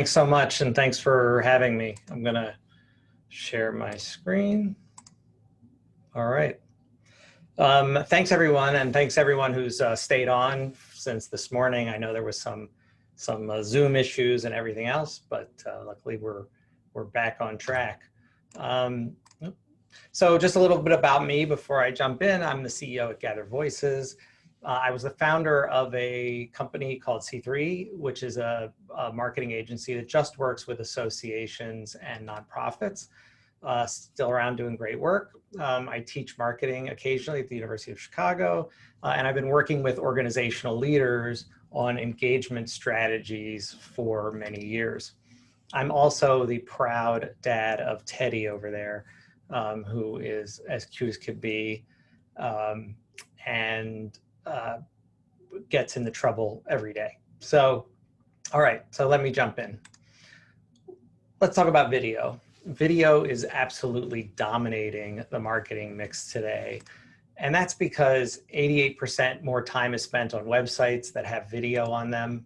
Thanks so much, and thanks for having me. I'm going to share my screen. All right. Thanks, everyone, and thanks everyone who's stayed on since this morning. I know there was some Zoom issues and everything else, but luckily we're back on track. So just a little bit about me before I jump in. I'm the CEO at Gather Voices. I was the founder of a company called C3, which is a marketing agency that just works with associations and nonprofits. Still around doing great work. I teach marketing occasionally at the University of Chicago, and I've been working with organizational leaders on engagement strategies for many years. I'm also the proud dad of Teddy over there, who is as cute as could be, and gets into trouble every day. So, all right, so let me jump in. Let's talk about video. Video is absolutely dominating the marketing mix today. And that's because 88% more time is spent on websites that have video on them.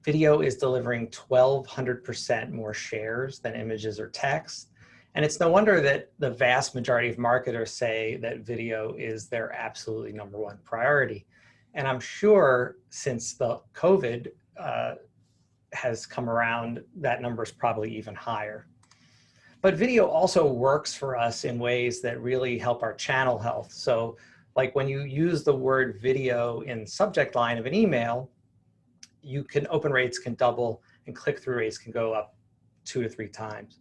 Video is delivering 1,200% more shares than images or text. And it's no wonder that the vast majority of marketers say that video is their absolutely #1 priority. And I'm sure since the COVID has come around, that number is probably even higher. But video also works for us in ways that really help our channel health. So like when you use the word video in subject line of an email, open rates can double and click-through rates can go up 2 to 3 times.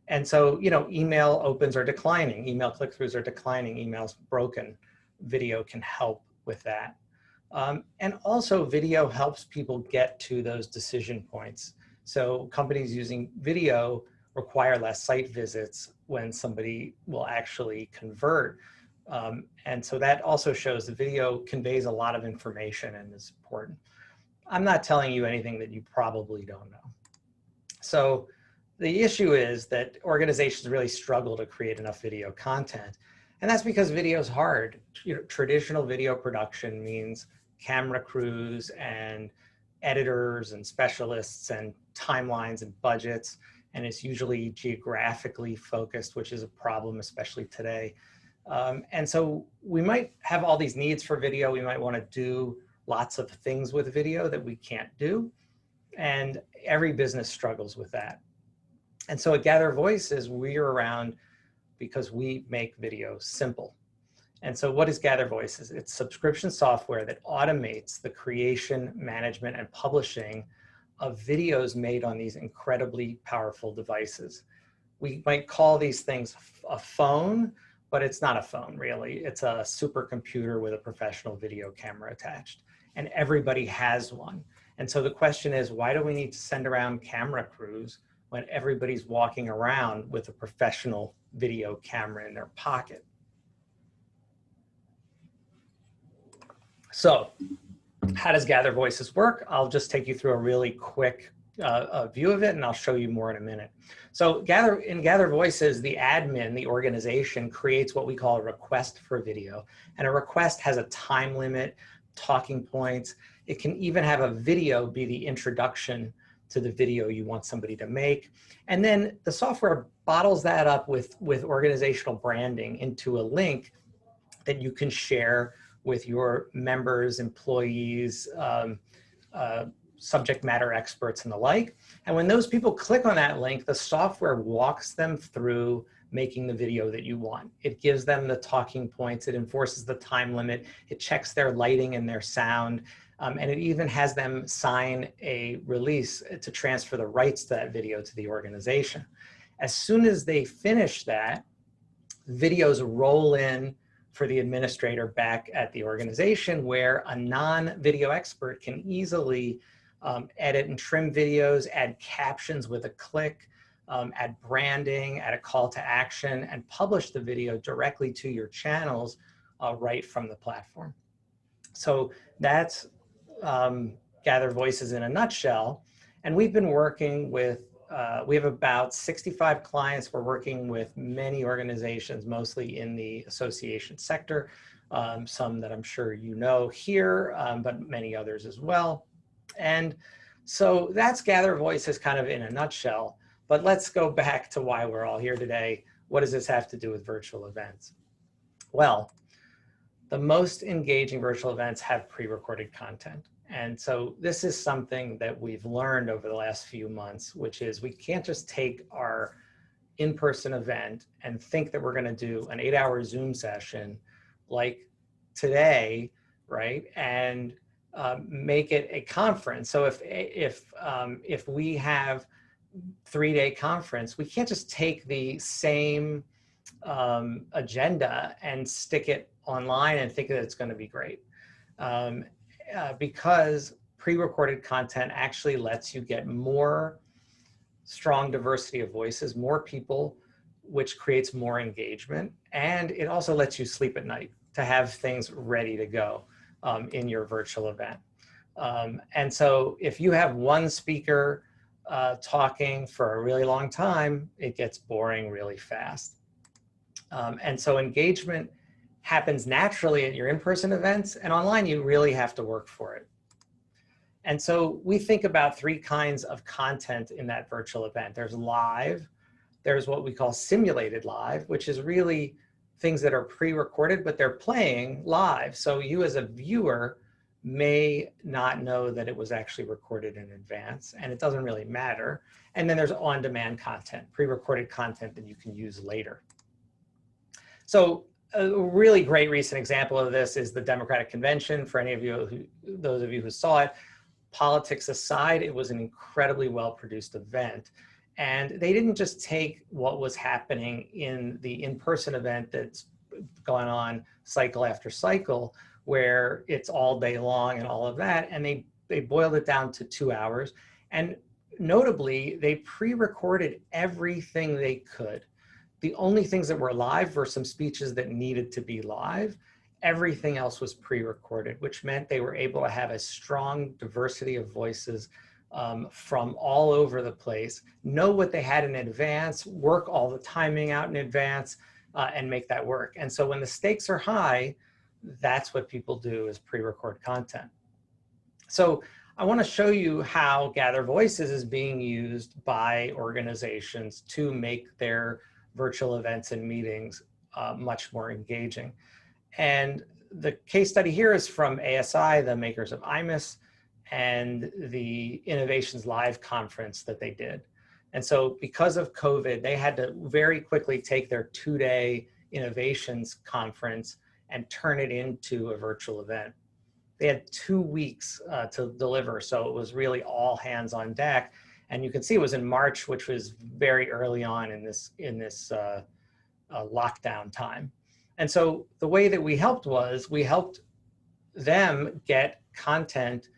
And so, email opens are declining, email click-throughs are declining, email's broken. Video can help with that. And also video helps people get to those decision points. So companies using video require less site visits when somebody will actually convert. And so that also shows the video conveys a lot of information and is important. I'm not telling you anything that you probably don't know. So the issue is that organizations really struggle to create enough video content. And that's because video is hard. Traditional video production means camera crews and editors and specialists and timelines and budgets. And it's usually geographically focused, which is a problem, especially today. And so we might have all these needs for video. We might want to do lots of things with video that we can't do. And every business struggles with that. And so at Gather Voices, we're around because we make video simple. And so what is Gather Voices? It's subscription software that automates the creation, management, and publishing of videos made on these incredibly powerful devices. We might call these things a phone, but it's not a phone really. It's a supercomputer with a professional video camera attached. And everybody has one. And so the question is, why do we need to send around camera crews when everybody's walking around with a professional video camera in their pocket? So how does Gather Voices work? I'll just take you through a really quick view of it, and I'll show you more in a minute. So in Gather Voices, the admin, the organization, creates what we call a request for video. And a request has a time limit, talking points. It can even have a video be the introduction to the video you want somebody to make. And then the software bottles that up with organizational branding into a link that you can share with your members, employees, subject matter experts and the like. And when those people click on that link, the software walks them through making the video that you want. It gives them the talking points, it enforces the time limit, it checks their lighting and their sound, and it even has them sign a release to transfer the rights to that video to the organization. As soon as they finish that, videos roll in for the administrator back at the organization, where a non-video expert can easily edit and trim videos, add captions with a click, add branding, add a call to action, and publish the video directly to your channels right from the platform. So that's Gather Voices in a nutshell. And we've been working with, we have about 65 clients. We're working with many organizations, mostly in the association sector, some that I'm sure you know here, but many others as well. And So that's Gather Voices kind of in a nutshell, but let's go back to why we're all here today. What does this have to do with virtual events? Well, the most engaging virtual events have pre-recorded content. And so this is something that we've learned over the last few months, which is we can't just take our in-person event and think that we're going to do an 8-hour Zoom session like today, right? And make it a conference. So if we have 3-day conference, we can't just take the same agenda and stick it online and think that it's going to be great. Because pre-recorded content actually lets you get more strong diversity of voices, more people, which creates more engagement. And it also lets you sleep at night to have things ready to go in your virtual event. And so if you have one speaker talking for a really long time, it gets boring really fast. And so engagement happens naturally at your in-person events, and online you really have to work for it. And so we think about 3 kinds of content in that virtual event. There's live, there's what we call simulated live, which is really things that are pre-recorded, but they're playing live. So you as a viewer may not know that it was actually recorded in advance, and it doesn't really matter. And then there's on-demand content, pre-recorded content that you can use later. So a really great recent example of this is the Democratic Convention. For any of you, those of you who saw it, politics aside, it was an incredibly well-produced event. And they didn't just take what was happening in the in-person event that's going on cycle after cycle, where it's all day long and all of that, and they boiled it down to 2 hours. And notably, they pre-recorded everything they could. The only things that were live were some speeches that needed to be live. Everything else was pre-recorded, which meant they were able to have a strong diversity of voices from all over the place, know what they had in advance, work all the timing out in advance, and make that work. And so when the stakes are high, that's what people do, is pre-record content. So I want to show you how Gather Voices is being used by organizations to make their virtual events and meetings much more engaging. And the case study here is from ASAE, the makers of IMIS, and the Innovations Live conference that they did. And so because of COVID, they had to very quickly take their 2-day innovations conference and turn it into a virtual event. They had 2 weeks to deliver, so it was really all hands on deck. And you can see it was in March, which was very early on in this lockdown time. And so the way that we helped was we helped them get content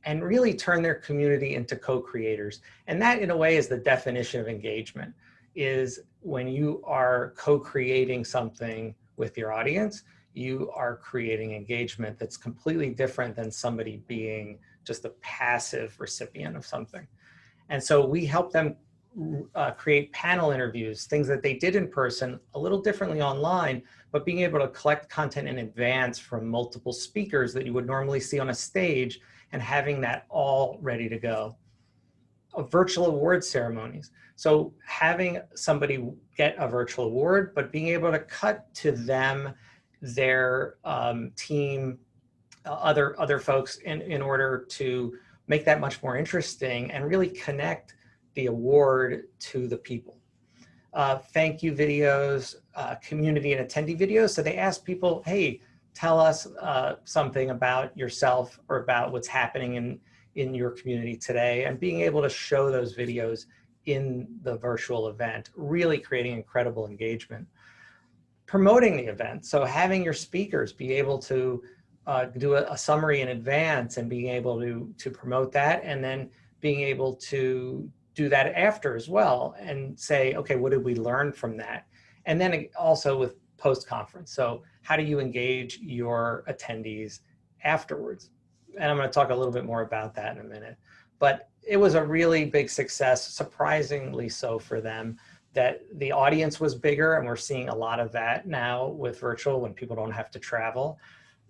and really turn their community into co-creators. And that, in a way, is the definition of engagement, is when you are co-creating something with your audience, you are creating engagement that's completely different than somebody being just a passive recipient of something. And so we help them create panel interviews, things that they did in person, a little differently online, but being able to collect content in advance from multiple speakers that you would normally see on a stage and having that all ready to go. Virtual award ceremonies. So having somebody get a virtual award, but being able to cut to them, their team, other folks in order to make that much more interesting and really connect the award to the people. Thank you videos, community and attendee videos. So they ask people, hey, tell us something about yourself or about what's happening in your community today, and being able to show those videos in the virtual event, really creating incredible engagement. Promoting the event, so having your speakers be able to do a summary in advance and being able to promote that, and then being able to do that after as well and say, okay, what did we learn from that? And then also with post-conference. So how do you engage your attendees afterwards? And I'm going to talk a little bit more about that in a minute. But it was a really big success, surprisingly so for them, that the audience was bigger, and we're seeing a lot of that now with virtual when people don't have to travel.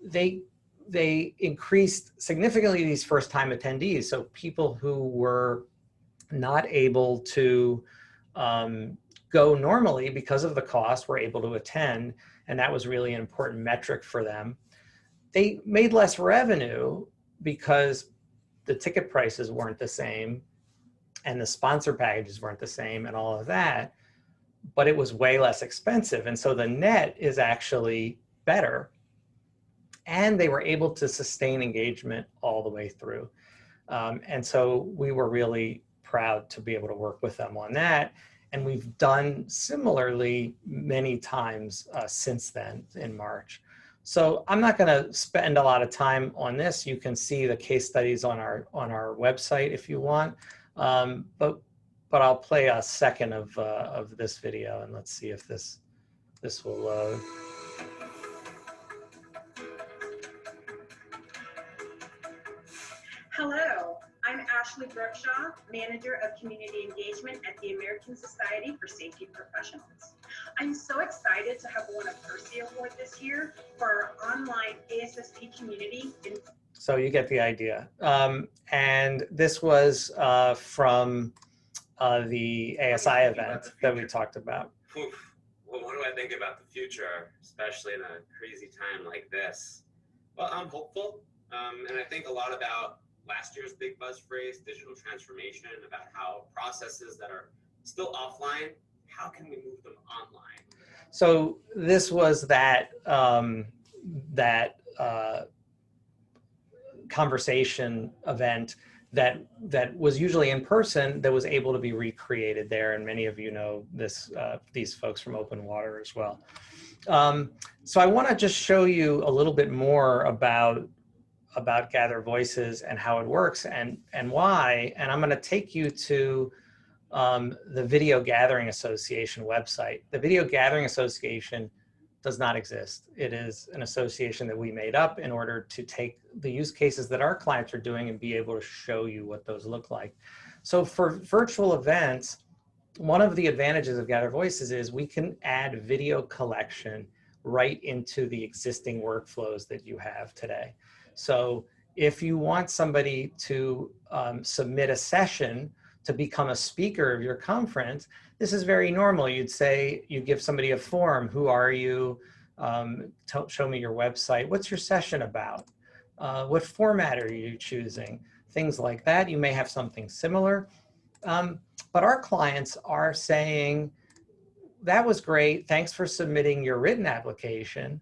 They they increased significantly these first-time attendees. So people who were not able to go normally because of the cost were able to attend, and that was really an important metric for them. They made less revenue because the ticket prices weren't the same and the sponsor packages weren't the same and all of that, but it was way less expensive. And so the net is actually better. And they were able to sustain engagement all the way through. And so we were really proud to be able to work with them on that. And we've done similarly many times since then in March. So I'm not going to spend a lot of time on this. You can see the case studies on our website if you want. But I'll play a second of this video, and let's see if this will load. Hello, I'm Ashley Brookshaw, Manager of Community Engagement at the American Society for Safety Professionals. I'm so excited to have won a Percy Award this year for our online ASSP community. So you get the idea. And this was from the ASAE event that we talked about. Oof. Well, what do I think about the future, especially in a crazy time like this? Well, I'm hopeful, and I think a lot about last year's big buzz phrase, digital transformation, about how processes that are still offline, how can we move them online? So this was that conversation event that was usually in person that was able to be recreated there, and many of you know this these folks from Open Water as well. So I want to just show you a little bit more about Gather Voices and how it works and why. And I'm going to take you to the Video Gathering Association website. The Video Gathering Association does not exist. It is an association that we made up in order to take the use cases that our clients are doing and be able to show you what those look like. So for virtual events, one of the advantages of Gather Voices is we can add video collection right into the existing workflows that you have today. So if you want somebody to submit a session to become a speaker of your conference, this is very normal. You'd say, you give somebody a form. Who are you? Show me your website. What's your session about? What format are you choosing? Things like that. You may have something similar. But our clients are saying, that was great. Thanks for submitting your written application,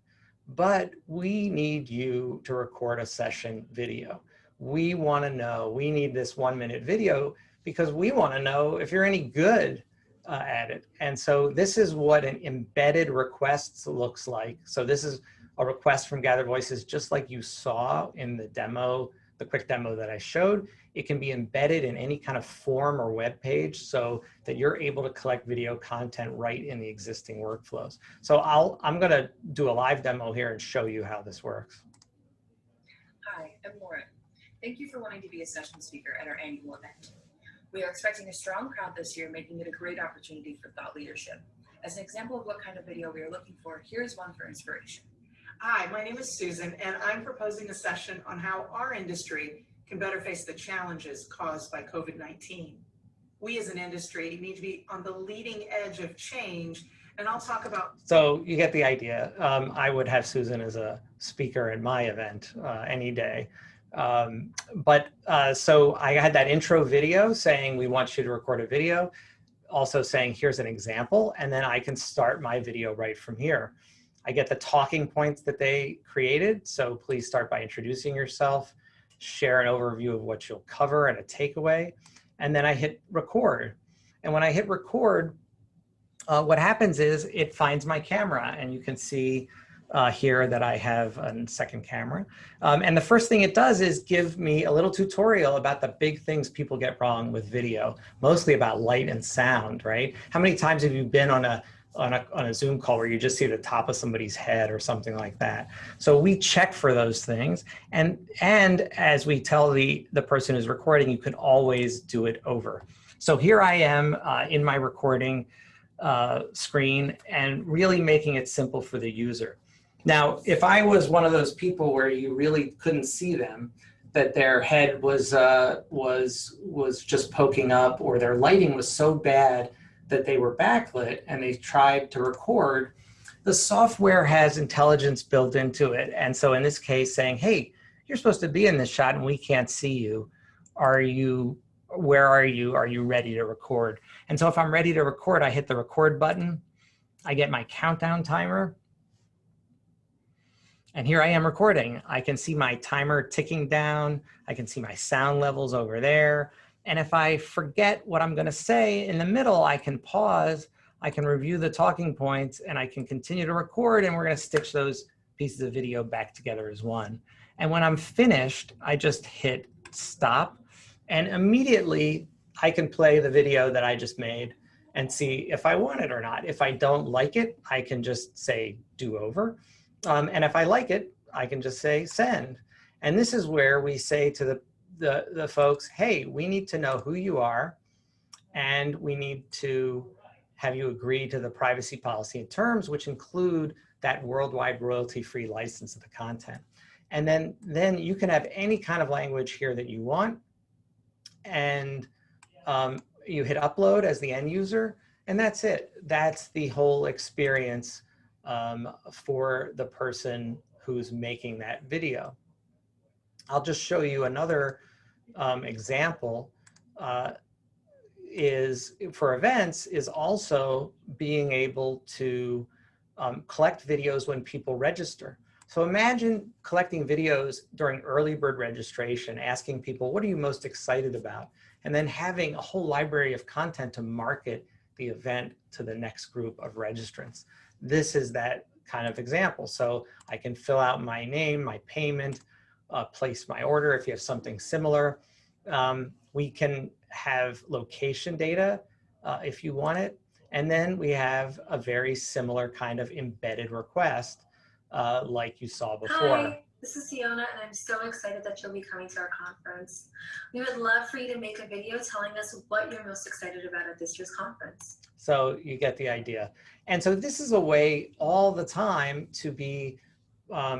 but we need you to record a session video. We want to know, we need this 1-minute video because we want to know if you're any good at it. And so this is what an embedded request looks like. So this is a request from Gather Voices, just like you saw in the demo, the quick demo that I showed. It can be embedded in any kind of form or web page so that you're able to collect video content right in the existing workflows. So I'm going to do a live demo here and show you how this works. Hi, I'm Lauren. Thank you for wanting to be a session speaker at our annual event. We are expecting a strong crowd this year, making it a great opportunity for thought leadership. As an example of what kind of video we are looking for, here's one for inspiration. Hi, my name is Susan, and I'm proposing a session on how our industry can better face the challenges caused by COVID-19. We as an industry need to be on the leading edge of change, and I'll talk about... So you get the idea. I would have Susan as a speaker at my event any day. So I had that intro video saying, we want you to record a video, also saying, here's an example, and then I can start my video right from here. I get the talking points that they created. So please start by introducing yourself, share an overview of what you'll cover and a takeaway, and then I hit record. And when I hit record, what happens is it finds my camera, and you can see here that I have a second camera. And the first thing it does is give me a little tutorial about the big things people get wrong with video, mostly about light and sound, right? How many times have you been on a Zoom call where you just see the top of somebody's head or something like that? So we check for those things. And as we tell the person who's recording, you can always do it over. So here I am in my recording screen and really making it simple for the user. Now, if I was one of those people where you really couldn't see them, that their head was just poking up, or their lighting was so bad that they were backlit and they tried to record, the software has intelligence built into it. And so in this case saying, hey, you're supposed to be in this shot and we can't see you. Where are you? Are you ready to record? And so if I'm ready to record, I hit the record button. I get my countdown timer. And here I am recording. I can see my timer ticking down. I can see my sound levels over there. And if I forget what I'm gonna say in the middle, I can pause, I can review the talking points, and I can continue to record, and we're gonna stitch those pieces of video back together as one. And when I'm finished, I just hit stop, and immediately I can play the video that I just made and see if I want it or not. If I don't like it, I can just say do over. And if I like it, I can just say send. And this is where we say to the folks, hey, we need to know who you are, and we need to have you agree to the privacy policy and terms, which include that worldwide royalty-free license of the content. And then you can have any kind of language here that you want. And you hit upload as the end user, and that's it. That's the whole experience for the person who's making that video. I'll just show you another example for events is also being able to collect videos when people register. So imagine collecting videos during early bird registration, asking people, what are you most excited about? And then having a whole library of content to market the event to the next group of registrants. This is that kind of example. So I can fill out my name, my payment, place my order if you have something similar. We can have location data if you want it. And then we have a very similar kind of embedded request like you saw before. Hi, this is Fiona, and I'm so excited that you'll be coming to our conference. We would love for you to make a video telling us what you're most excited about at this year's conference. So you get the idea. And so this is a way all the time to be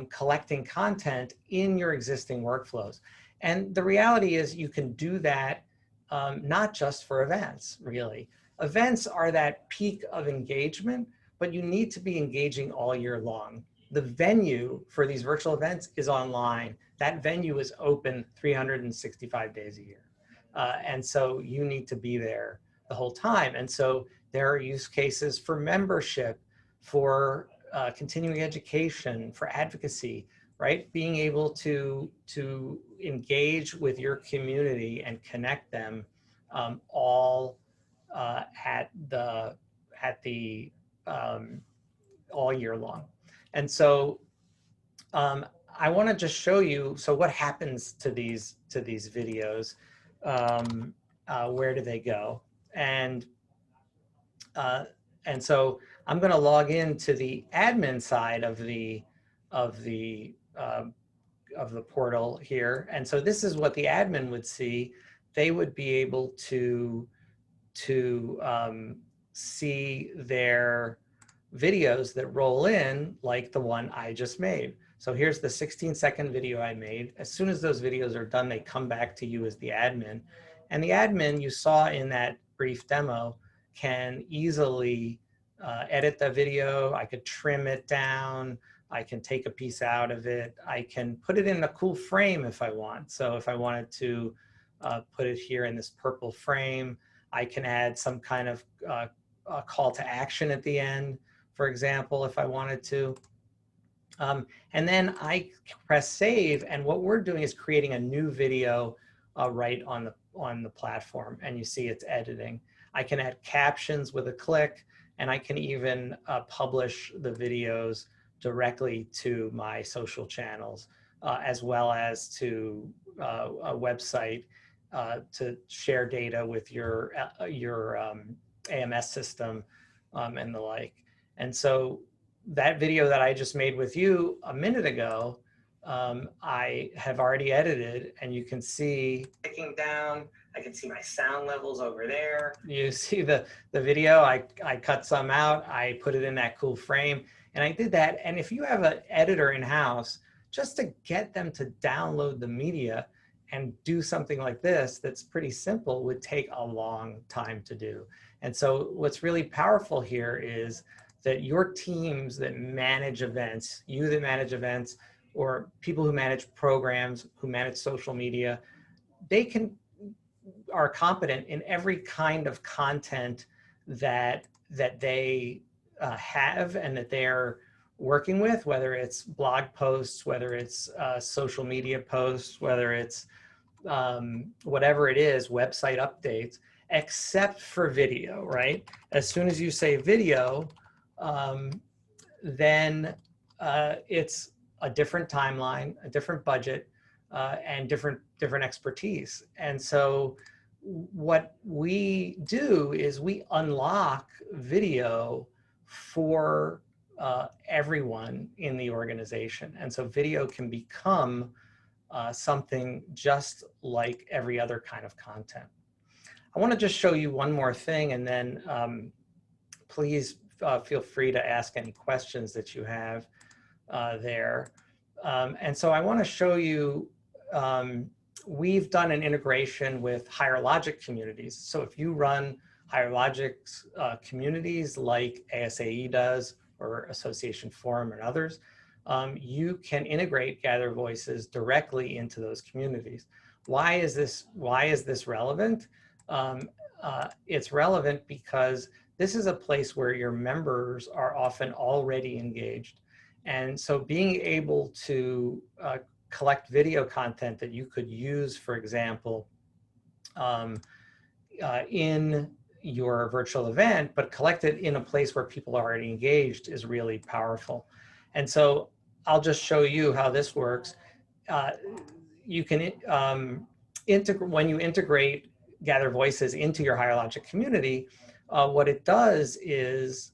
collecting content in your existing workflows. And the reality is you can do that not just for events, really. Events are that peak of engagement, but you need to be engaging all year long. The venue for these virtual events is online. That venue is open 365 days a year. And so you need to be there the whole time. And so there are use cases for membership, for continuing education, for advocacy, right? Being able to engage with your community and connect them all all year long. And so I want to just show you, so what happens to these videos? Where do they go? And so I'm going to log into the admin side of the portal here. And so this is what the admin would see. They would be able to see their videos that roll in, like the one I just made. So here's the 16-second video I made. As soon as those videos are done, they come back to you as the admin. And the admin you saw in that brief demo can easily edit the video. I could trim it down. I can take a piece out of it. I can put it in a cool frame if I want. So if I wanted to put it here in this purple frame, I can add some kind of call to action at the end, for example, if I wanted to. And then I press save, and what we're doing is creating a new video right on the platform, and you see it's editing. I can add captions with a click, and I can even publish the videos directly to my social channels, as well as to a website to share data with your AMS system and the like. And so that video that I just made with you a minute ago, I have already edited, and you can see ticking down. I can see my sound levels over there. You see the video, I cut some out, I put it in that cool frame. And I did that. And if you have an editor in-house, just to get them to download the media and do something like this that's pretty simple would take a long time to do. And so what's really powerful here is that your teams that manage events, you that manage events, or people who manage programs, who manage social media, they are competent in every kind of content that they have and that they're working with, whether it's blog posts, whether it's social media posts, whether it's whatever it is, website updates, except for video, right? As soon as you say video, then it's a different timeline, a different budget, and different expertise. And so what we do is we unlock video for everyone in the organization. And so video can become something just like every other kind of content. I want to just show you one more thing, and then please feel free to ask any questions that you have there. And so I want to show you, we've done an integration with higher logic communities. So if you run higher logic communities like ASAE does, or Association Forum and others, you can integrate Gather Voices directly into those communities. Why is this relevant? It's relevant because this is a place where your members are often already engaged. And so being able to collect video content that you could use, for example, in your virtual event, but collect it in a place where people are already engaged is really powerful. And so I'll just show you how this works. You can, when you integrate Gather Voices into your higher logic community, what it does is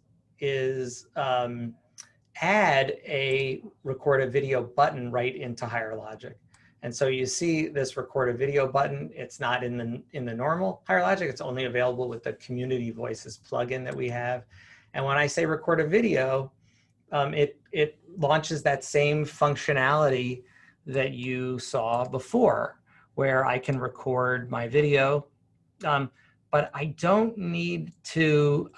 add a record a video button right into higher logic. And so you see this record a video button. It's not in the normal higher logic. It's only available with the Community Voices plugin that we have. And when I say record a video, it launches that same functionality that you saw before, where I can record my video, but I don't need to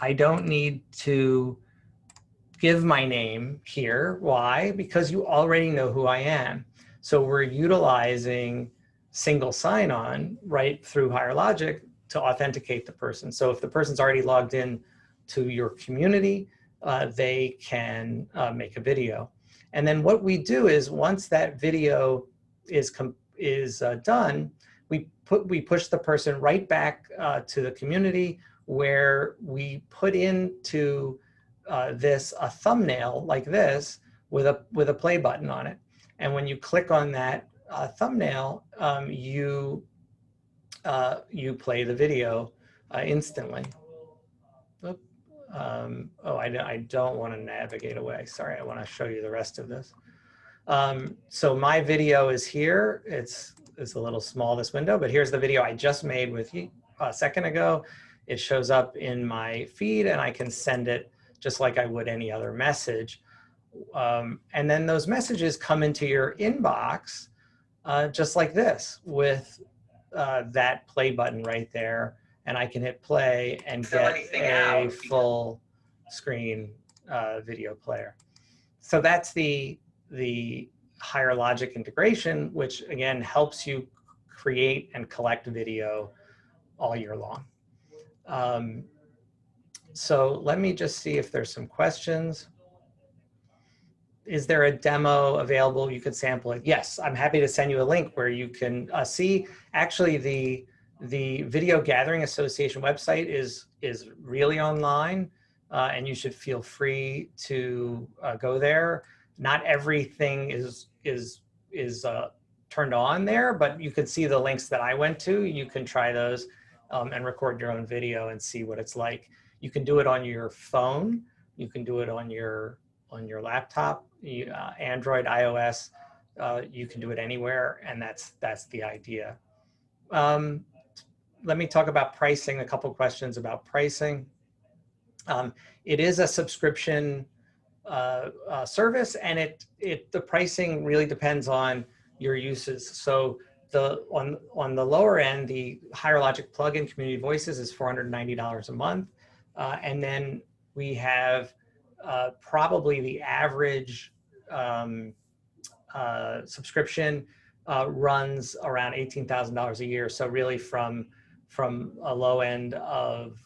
give my name here. Why? Because you already know who I am. So we're utilizing single sign-on right through higher logic to authenticate the person. So if the person's already logged in to your community, they can make a video. And then what we do is once that video is done, we push the person right back to the community, where we put into this a thumbnail like this with a play button on it. And when you click on that thumbnail, you play the video instantly. Oh, I don't want to navigate away. Sorry, I want to show you the rest of this. So my video is here. It's a little small, this window, but here's the video I just made with you a second ago. It shows up in my feed, and I can send it just like I would any other message. And then those messages come into your inbox just like this, with that play button right there. And I can hit play and get a full screen video player. So that's the higher logic integration, which again helps you create and collect video all year long. So let me just see if there's some questions. Is there a demo available? You could sample it. Yes, I'm happy to send you a link where you can see. Actually, the Video Gathering Association website is really online, and you should feel free to go there. Not everything is turned on there, but you can see the links that I went to. You can try those and record your own video and see what it's like. You can do it on your phone. You can do it on your laptop, Android, iOS. You can do it anywhere, and that's the idea. Let me talk about pricing. A couple questions about pricing. It is a subscription service, and the pricing really depends on your uses. So on the lower end, the higher logic plugin Community Voices is $490 a month. And then we have probably the average subscription runs around $18,000 a year. So really from a low end of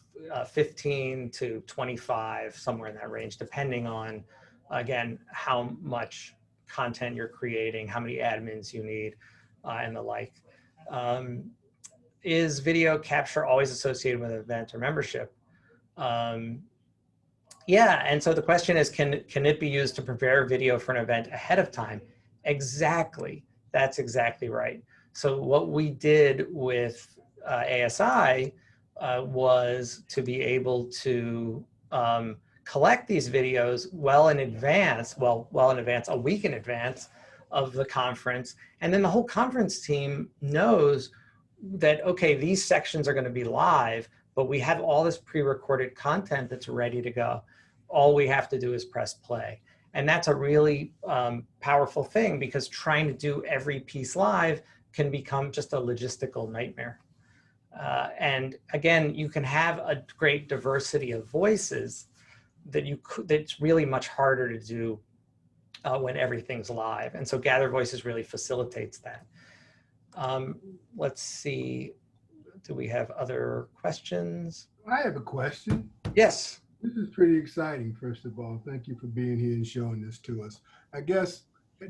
15 to 25, somewhere in that range, depending on, again, how much content you're creating, how many admins you need, and the like. Is video capture always associated with an event or membership? Yeah, and so the question is, can it be used to prepare video for an event ahead of time? Exactly, that's exactly right. So what we did with ASI was to be able to collect these videos well in advance, a week in advance of the conference. And then the whole conference team knows that, okay, these sections are going to be live, but we have all this pre-recorded content that's ready to go. All we have to do is press play. And that's a really powerful thing, because trying to do every piece live can become just a logistical nightmare. And again, you can have a great diversity of voices that's really much harder to do when everything's live. And so Gather Voices really facilitates that. Let's see, do we have other questions? I have a question. Yes. This is pretty exciting, first of all. Thank you for being here and showing this to us. I guess,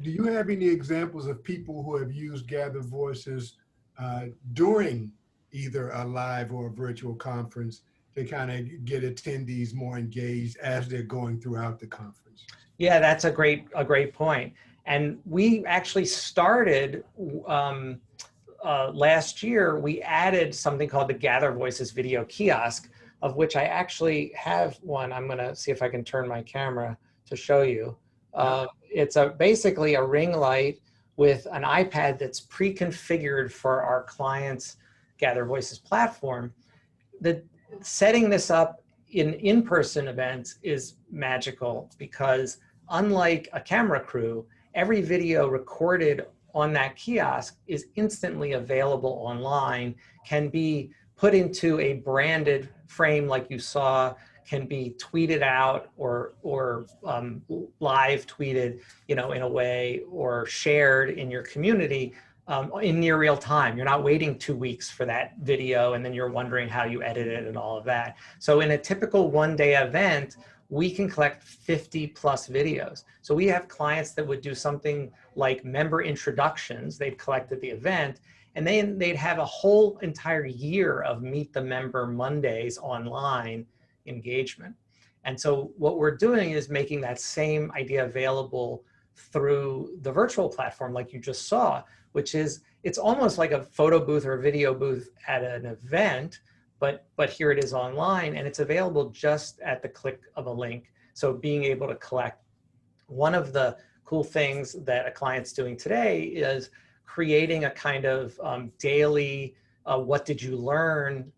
do you have any examples of people who have used Gather Voices during either a live or a virtual conference to kind of get attendees more engaged as they're going throughout the conference? Yeah, that's a great point. And we actually started last year. We added something called the Gather Voices video kiosk, of which I actually have one. I'm gonna see if I can turn my camera to show you. It's basically a ring light with an iPad that's pre-configured for our client's Gather Voices platform. Setting this up in in-person events is magical, because unlike a camera crew, every video recorded on that kiosk is instantly available online, can be put into a branded frame like you saw, can be tweeted out or live tweeted, in a way, or shared in your community in near real time. You're not waiting 2 weeks for that video and then you're wondering how you edit it and all of that. So in a typical one-day event, we can collect 50 plus videos. So we have clients that would do something like member introductions. They'd collect at the event, and then they'd have a whole entire year of Meet the Member Mondays online engagement. And so what we're doing is making that same idea available through the virtual platform, like you just saw, which is, it's almost like a photo booth or a video booth at an event, but here it is online, and it's available just at the click of a link. So being able to collect. One of the cool things that a client's doing today is creating a kind of daily, what did you learn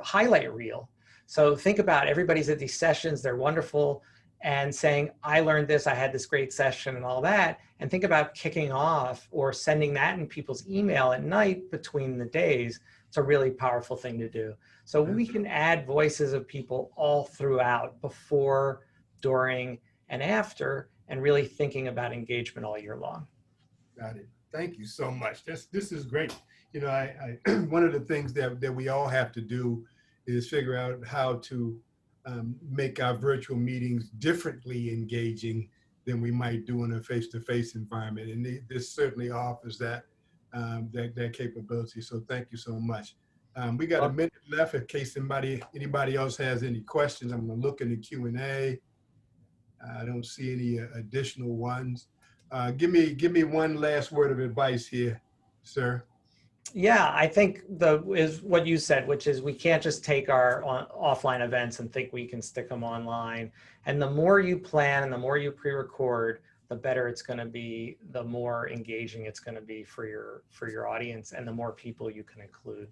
highlight reel. So think about, everybody's at these sessions, they're wonderful, and saying, I learned this, I had this great session and all that. And think about kicking off or sending that in people's email at night between the days. It's a really powerful thing to do. So we can add voices of people all throughout, before, during, and after, and really thinking about engagement all year long. Got it. Thank you so much. This is great. I one of the things that we all have to do is figure out how to make our virtual meetings differently engaging than we might do in a face-to-face environment. And this certainly offers that capability. So thank you so much. We got a minute left in case anybody else has any questions. I'm gonna look in the Q&A. I don't see any additional ones. Give me one last word of advice here, sir. Yeah, I think is what you said, which is, we can't just take our offline events and think we can stick them online. And the more you plan and the more you pre-record, the better it's going to be, the more engaging it's going to be for your audience, and the more people you can include.